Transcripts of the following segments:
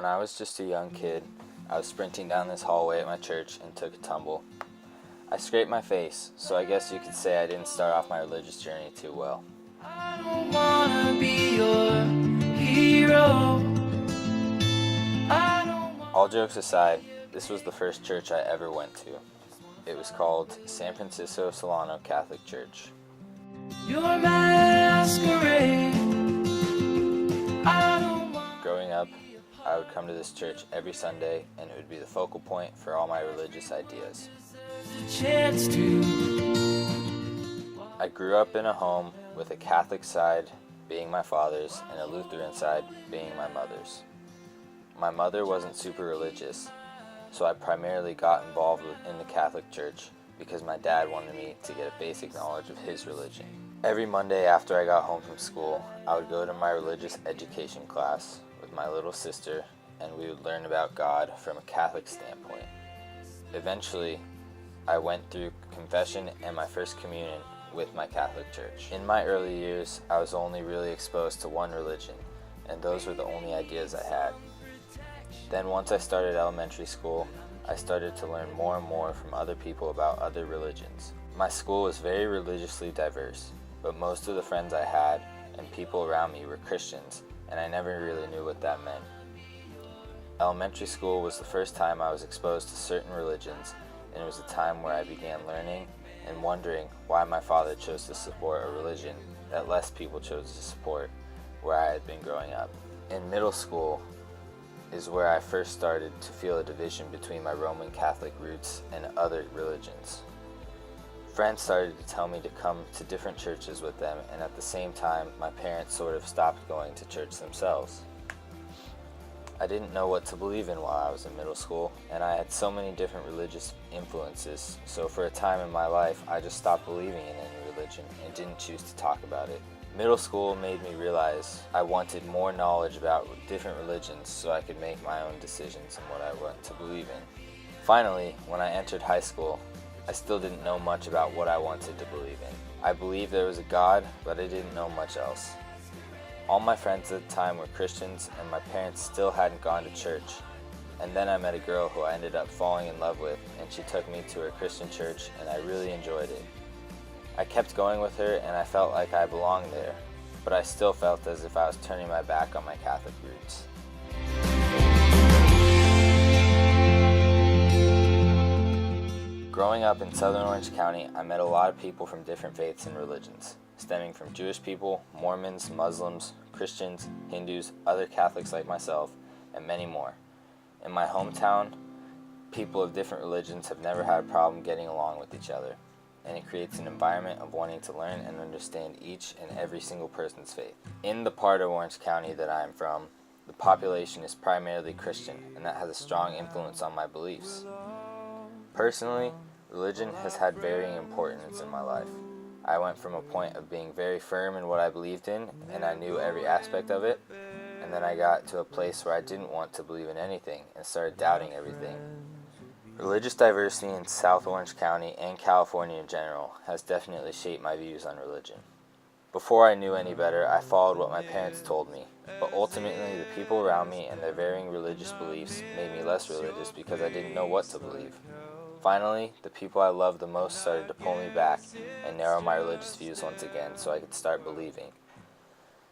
When I was just a young kid, I was sprinting down this hallway at my church and took a tumble. I scraped my face, so I guess you could say I didn't start off my religious journey too well. I don't wanna be your hero. All jokes aside, this was the first church I ever went to. It was called San Francisco Solano Catholic Church. Your masquerade. Growing up, I would come to this church every Sunday, and it would be the focal point for all my religious ideas. I grew up in a home with a Catholic side being my father's and a Lutheran side being my mother's. My mother wasn't super religious, so I primarily got involved in the Catholic Church because my dad wanted me to get a basic knowledge of his religion. Every Monday after I got home from school, I would go to my religious education class with my little sister, and we would learn about God from a Catholic standpoint. Eventually, I went through confession and my first communion with my Catholic church. In my early years, I was only really exposed to one religion, and those were the only ideas I had. Then once I started elementary school, I started to learn more and more from other people about other religions. My school was very religiously diverse, but most of the friends I had and people around me were Christians, and I never really knew what that meant. Elementary school was the first time I was exposed to certain religions, and it was a time where I began learning and wondering why my father chose to support a religion that less people chose to support where I had been growing up. In middle school is where I first started to feel a division between my Roman Catholic roots and other religions. Friends started to tell me to come to different churches with them, and at the same time, my parents sort of stopped going to church themselves. I didn't know what to believe in while I was in middle school, and I had so many different religious influences, so for a time in my life, I just stopped believing in any religion and didn't choose to talk about it. Middle school made me realize I wanted more knowledge about different religions so I could make my own decisions on what I want to believe in. Finally, when I entered high school, I still didn't know much about what I wanted to believe in. I believed there was a God, but I didn't know much else. All my friends at the time were Christians, and my parents still hadn't gone to church. And then I met a girl who I ended up falling in love with, and she took me to her Christian church, and I really enjoyed it. I kept going with her, and I felt like I belonged there, but I still felt as if I was turning my back on my Catholic roots. Growing up in Southern Orange County, I met a lot of people from different faiths and religions, stemming from Jewish people, Mormons, Muslims, Christians, Hindus, other Catholics like myself, and many more. In my hometown, people of different religions have never had a problem getting along with each other, and it creates an environment of wanting to learn and understand each and every single person's faith. In the part of Orange County that I am from, the population is primarily Christian, and that has a strong influence on my beliefs. Personally, religion has had varying importance in my life. I went from a point of being very firm in what I believed in, and I knew every aspect of it, and then I got to a place where I didn't want to believe in anything and started doubting everything. Religious diversity in South Orange County and California in general has definitely shaped my views on religion. Before I knew any better, I followed what my parents told me, but ultimately the people around me and their varying religious beliefs made me less religious because I didn't know what to believe. Finally, the people I loved the most started to pull me back and narrow my religious views once again so I could start believing.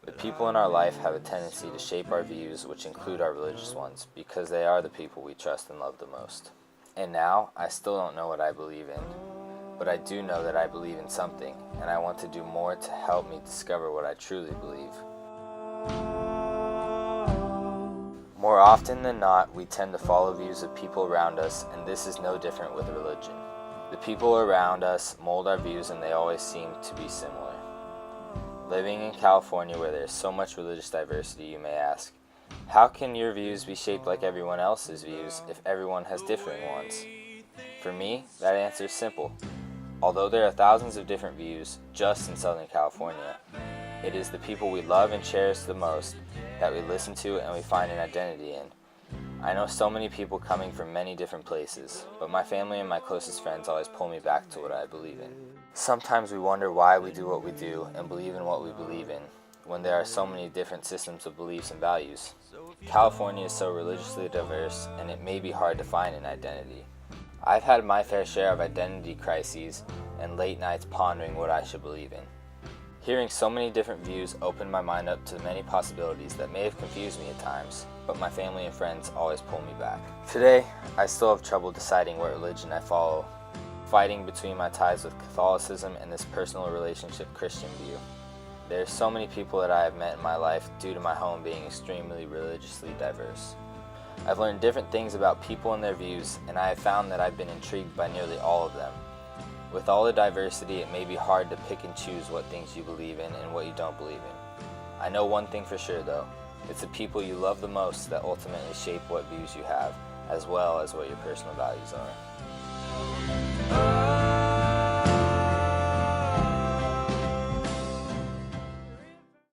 The people in our life have a tendency to shape our views, which include our religious ones, because they are the people we trust and love the most. And now, I still don't know what I believe in, but I do know that I believe in something, and I want to do more to help me discover what I truly believe. More often than not, we tend to follow views of people around us, and this is no different with religion. The people around us mold our views, and they always seem to be similar. Living in California, where there's so much religious diversity, you may ask, how can your views be shaped like everyone else's views if everyone has differing ones? For me, that answer is simple. Although there are thousands of different views just in Southern California, it is the people we love and cherish the most that we listen to and we find an identity in. I know so many people coming from many different places, but my family and my closest friends always pull me back to what I believe in. Sometimes we wonder why we do what we do and believe in what we believe in, when there are so many different systems of beliefs and values. California is so religiously diverse, and it may be hard to find an identity. I've had my fair share of identity crises and late nights pondering what I should believe in. Hearing so many different views opened my mind up to many possibilities that may have confused me at times, but my family and friends always pull me back. Today, I still have trouble deciding what religion I follow, fighting between my ties with Catholicism and this personal relationship Christian view. There are so many people that I have met in my life due to my home being extremely religiously diverse. I've learned different things about people and their views, and I have found that I've been intrigued by nearly all of them. With all the diversity, it may be hard to pick and choose what things you believe in and what you don't believe in. I know one thing for sure though, it's the people you love the most that ultimately shape what views you have, as well as what your personal values are.